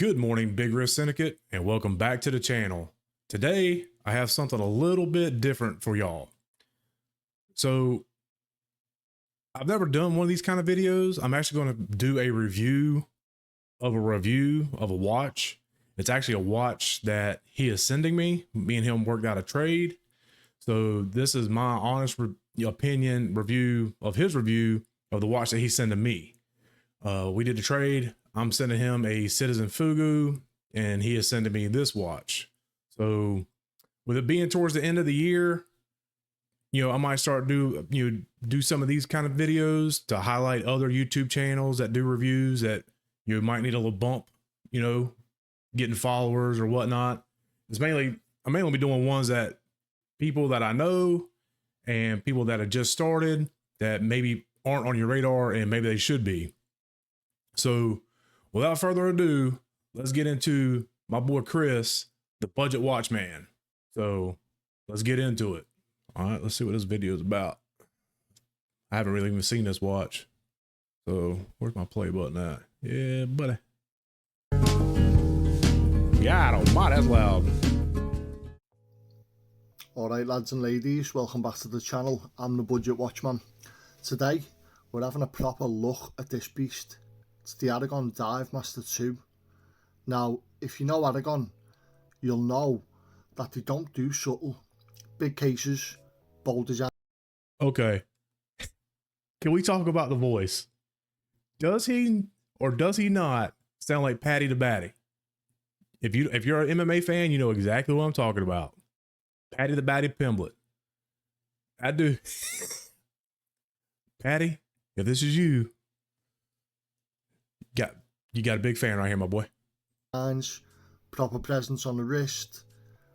Good morning, Big Risk Syndicate, and welcome back to the channel. Today, I have something a little bit different for y'all. So, I've never done one of these kind of videos. I'm actually going to do a review of a watch. It's actually a watch that he is sending me. Me and him worked out a trade. So, this is my honest opinion review of his review of the watch that he's sending me. We did a trade. I'm sending him a Citizen Fugu, and he is sending me this watch. So with it being towards the end of the year, I might start do some of these kind of videos to highlight other YouTube channels that do reviews that you might need a little bump, getting followers or whatnot. I'm mainly be doing ones that people that I know and people that have just started that maybe aren't on your radar and maybe they should be. So without further ado, let's get into my boy Chris, the budget watch man. So let's get into it. All right, let's see what this video is about. I haven't really even seen this watch. So where's my play button at? Yeah, buddy. Yeah, I don't mind, that's loud. Alright lads and ladies, welcome back to the channel. I'm the budget watchman. Today, we're having a proper look at this beast. It's the Aragon Dive Master 2. Now, if you know Aragon, you'll know that they don't do subtle. Big cases, bold design. Okay. Can we talk about the voice? Does he or does he not sound like Patty the Batty? If you're an MMA fan, you know exactly what I'm talking about. Patty the Batty Pimblett. I do. Patty, if this is you, you got a big fan right here, my boy. Proper presence on the wrist.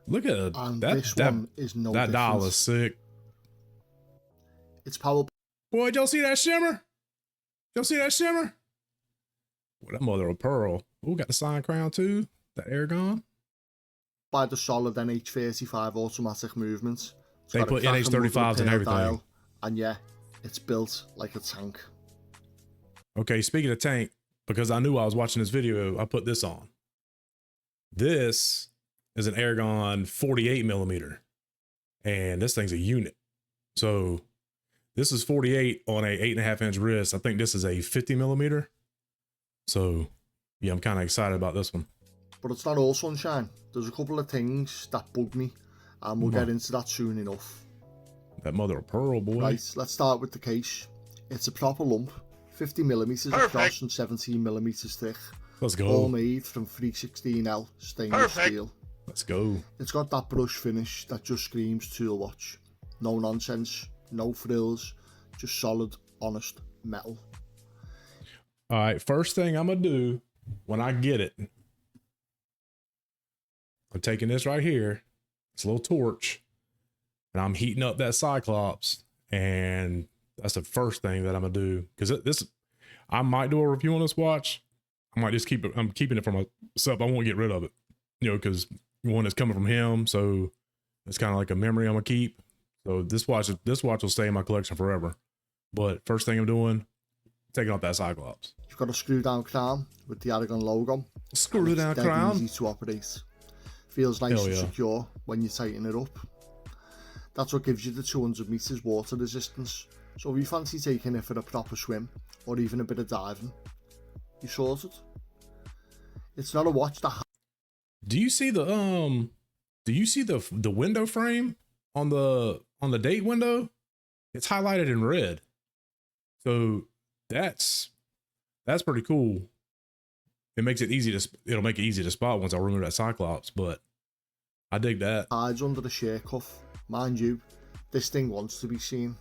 Look at and that. This one is no that different. dial is sick. It's power. Boy, y'all see that shimmer? Y'all see that shimmer? Well, that mother of pearl. Ooh, got the sign crown too. That Aragon. By the solid NH35 automatic movements. They put NH35s and everything. Dial, and yeah, it's built like a tank. Okay, speaking of tank, because I knew I was watching this video, I put this on. This is an Aragon 48 millimeter, and this thing's a unit. So this is 48 on a 8.5 inch wrist. I think this is a 50 millimeter. So yeah, I'm kind of excited about this one. But it's not all sunshine. There's a couple of things that bug me, and we'll get into that soon enough. That mother of pearl, boy. Right, let's start with the case. It's a proper lump, 50 millimeters across and 17 millimeters thick. Let's go. All made from 316L stainless steel. Let's go. It's got that brush finish that just screams tool watch. No nonsense, no frills, just solid, honest metal. All right, first thing I'm gonna do when I get it, I'm taking this right here. It's a little torch, and I'm heating up that Cyclops, and that's the first thing that I'm gonna do, because I might do a review on this watch. I might just keep it. I'm keeping it for myself. I won't get rid of it, because one is coming from him, so it's kind of like a memory I'm gonna keep. So this watch will stay in my collection forever. But first thing I'm doing, taking off that Cyclops. You've got a screw down crown with the Aragon logo. Screw down crown. Easy to operate. Feels nice and secure when you tighten it up. That's what gives you the 200 meters water resistance. So if you fancy taking it for a proper swim or even a bit of diving, you sorted. It's not a watch that. Do you see the window frame on the date window? It's highlighted in red. So that's pretty cool. It'll make it easy to spot once I remove that Cyclops, but I dig that. Hides under the shirt cuff. Mind you, this thing wants to be seen.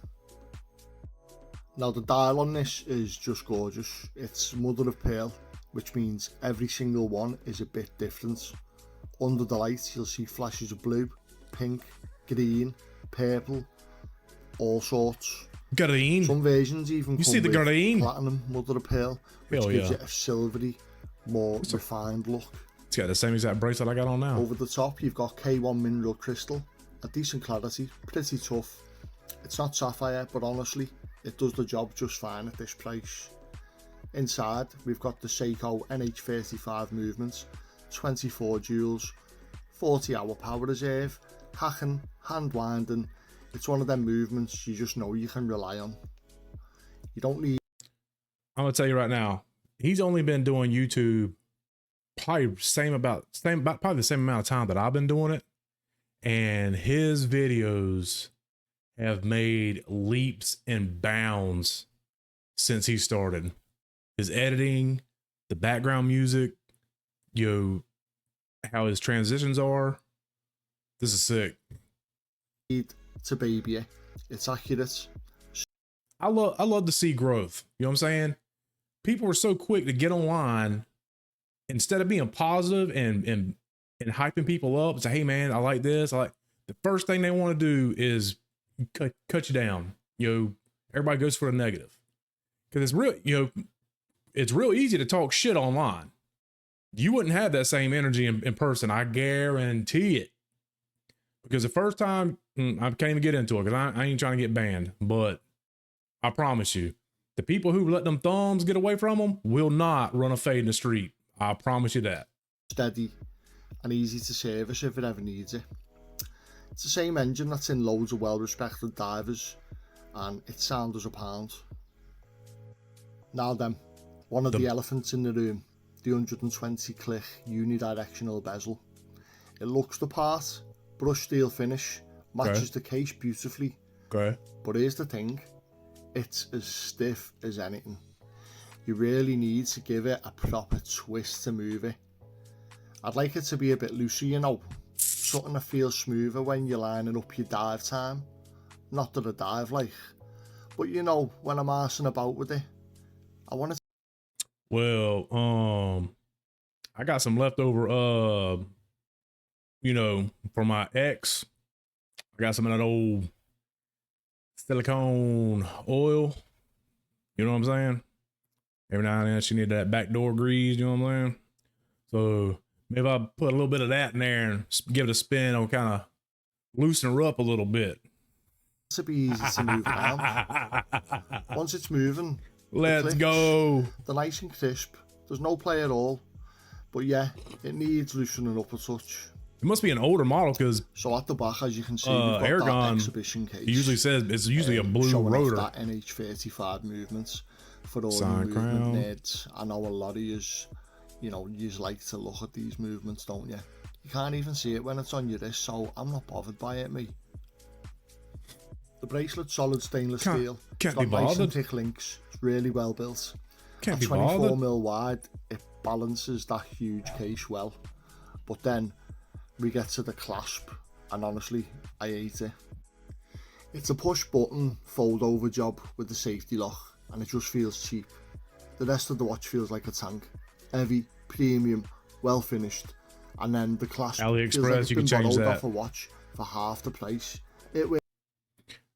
Now the dial on this is just gorgeous. It's mother of pearl, which means every single one is a bit different. Under the light you'll see flashes of blue, pink, green, purple, all sorts. Green. Some versions even you come see the with green platinum mother of pearl, which gives it a silvery, more refined look. It's got the same exact bracelet I got on now. Over the top you've got K1 mineral crystal, a decent clarity, pretty tough. It's not sapphire, but honestly it does the job just fine at this price. Inside, we've got the Seiko NH35 movements, 24 joules, 40-hour power reserve, hacking, hand winding. It's one of them movements you just know you can rely on. You don't need... I'm gonna tell you right now, he's only been doing YouTube probably probably the same amount of time that I've been doing it, and his videos have made leaps and bounds since he started. His editing, the background music, how his transitions are. This is sick. To baby it. It's accurate. I love to see growth. You know what I'm saying? People are so quick to get online instead of being positive and hyping people up and say, hey man, I like this. The first thing they want to do is cut you down. Everybody goes for the negative. Because it's real easy to talk shit online. You wouldn't have that same energy in person. I guarantee it. Because the first time, I can't even get into it because I ain't trying to get banned. But I promise you, the people who let them thumbs get away from them will not run a fade in the street. I promise you that. Steady and easy to service if it ever needs it. It's the same engine that's in loads of well-respected divers, and it sounds as a pound. Now then, one of the elephants in the room, the 120 click unidirectional bezel. It looks the part, brushed steel finish, matches the case beautifully. Okay. But here's the thing, it's as stiff as anything. You really need to give it a proper twist to move it. I'd like it to be a bit looser, something that feels smoother when you're lining up your dive time. Not that I dive like, but when I'm arsing about with it, I want it. Well, I got some leftover, for my ex. I got some of that old silicone oil. You know what I'm saying? Every now and then she need that backdoor grease, you know what I'm saying? So maybe I'll put a little bit of that in there and give it a spin. I'll kind of loosen her up a little bit. To be easy to move around. Once it's moving, let's go. They're nice and crisp. There's no play at all. But yeah, it needs loosening up a touch. It must be an older model because so at the back, as you can see, we've got Aragon, that exhibition case. He usually says it's usually a blue showing rotor. Off that NH35 movements for all Sign the movement nerds. I know a lot of yous, yous like to look at these movements, don't you? You can't even see it when it's on your wrist, so I'm not bothered by it, me. The bracelet's solid stainless steel. Can't it's be got nice and bothered. thick links. It's really well built. Can't be 24 bothered. mil wide, it balances that huge case well. But then we get to the clasp, and honestly, I hate it. It's a push button fold over job with the safety lock, and it just feels cheap. The rest of the watch feels like a tank. Heavy, premium, well finished, and then the clasp feels like it's you been can change borrowed that. off a watch for half the price.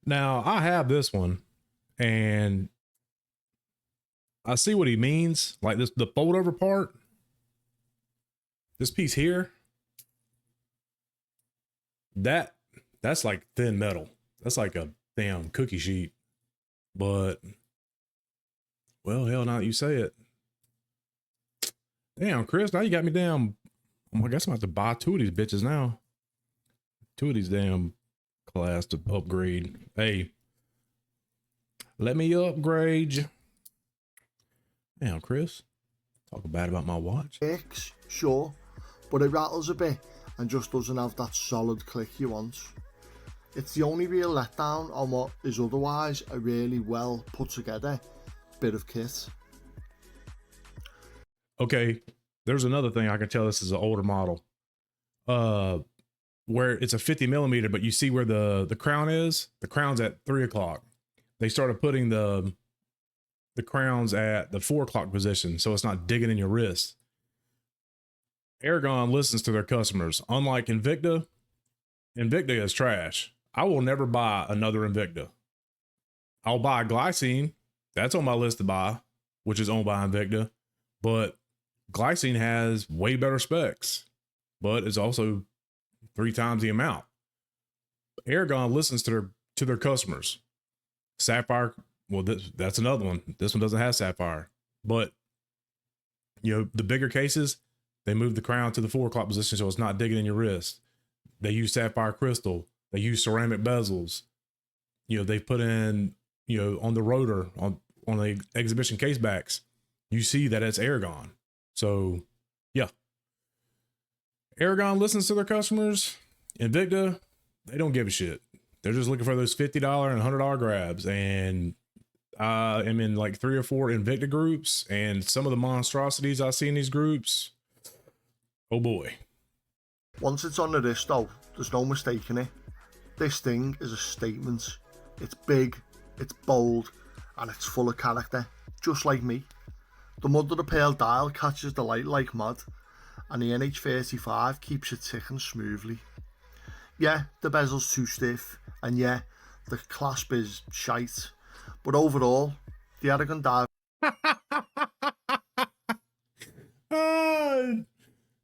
Now I have this one, and I see what he means. Like the fold over part, this piece here, that's like thin metal. That's like a damn cookie sheet. But well, hell, now that you say it, damn, Chris, now you got me down. I guess I'm gonna have to buy two of these bitches now. Two of these damn class to upgrade. Hey, let me upgrade you. Damn, Chris, talk bad about my watch. Works, sure, but it rattles a bit and just doesn't have that solid click you want. It's the only real letdown on what is otherwise a really well put together bit of kit. Okay, there's another thing I can tell this is an older model. Where it's a 50 millimeter, but you see where the crown is? The crown's at 3 o'clock. They started putting the crowns at the 4 o'clock position, so it's not digging in your wrist. Aragon listens to their customers. Unlike Invicta is trash. I will never buy another Invicta. I'll buy Glycine. That's on my list to buy, which is owned by Invicta. But Glycine has way better specs, but it's also 3 times the amount. Aragon listens to their customers. Sapphire, well, that's another one. This one doesn't have sapphire. But, you know, the bigger cases, they move the crown to the 4 o'clock position so it's not digging in your wrist. They use sapphire crystal. They use ceramic bezels. You know, they put in, you know, on the rotor, on the exhibition case backs, you see that it's Aragon. So, yeah. Aragon listens to their customers. Invicta, they don't give a shit. They're just looking for those $50 and $100 grabs. And I am in like 3 or 4 Invicta groups, and some of the monstrosities I see in these groups, oh boy. Once it's on the wrist though, there's no mistaking it. This thing is a statement. It's big, it's bold, and it's full of character, just like me. The mother of pearl dial catches the light like mad, and the NH35 keeps it ticking smoothly. Yeah, the bezel's too stiff, and yeah, the clasp is shite, but overall, the Aragon dial...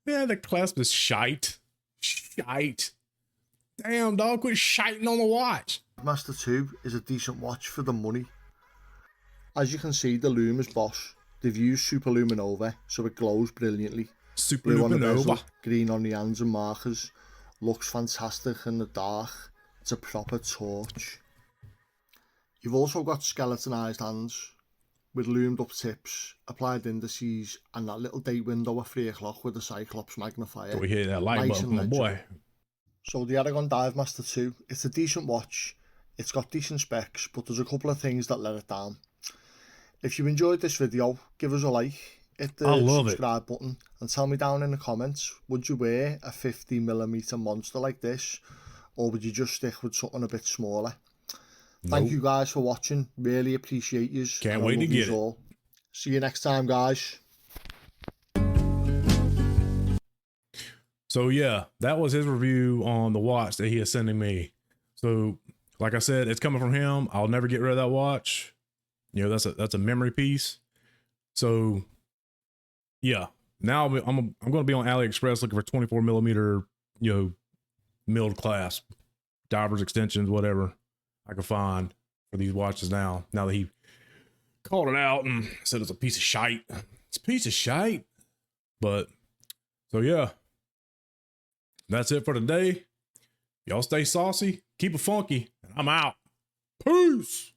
Yeah, the clasp is shite. Shite. Damn, dog, quit shiting on the watch. Master 2 is a decent watch for the money. As you can see, the loom is Bosch. They've used Superluminova, so it glows brilliantly. Blue on the bezel, green on the hands and markers. Looks fantastic in the dark. It's a proper torch. You've also got skeletonized hands with loomed up tips, applied indices, and that little date window at 3 o'clock with the Cyclops magnifier. We hit that like Nice button, my boy. So the Aragon Dive Master 2, it's a decent watch. It's got decent specs, but there's a couple of things that let it down. If you enjoyed this video, give us a like, hit the subscribe button, and tell me down in the comments, would you wear a 50mm monster like this, or would you just stick with something a bit smaller? Thank you guys for watching, really appreciate you. Can't wait to get it. All. See you next time, guys. So yeah, that was his review on the watch that he is sending me. So like I said, it's coming from him. I'll never get rid of that watch. You know, that's a memory piece. So yeah, now I'm going to be on AliExpress looking for 24mm, you know, milled clasp, divers, extensions, whatever I can find for these watches now. Now that he called it out and said it's a piece of shite. It's a piece of shite. But so yeah, that's it for today. Y'all stay saucy, keep it funky, and I'm out. Peace.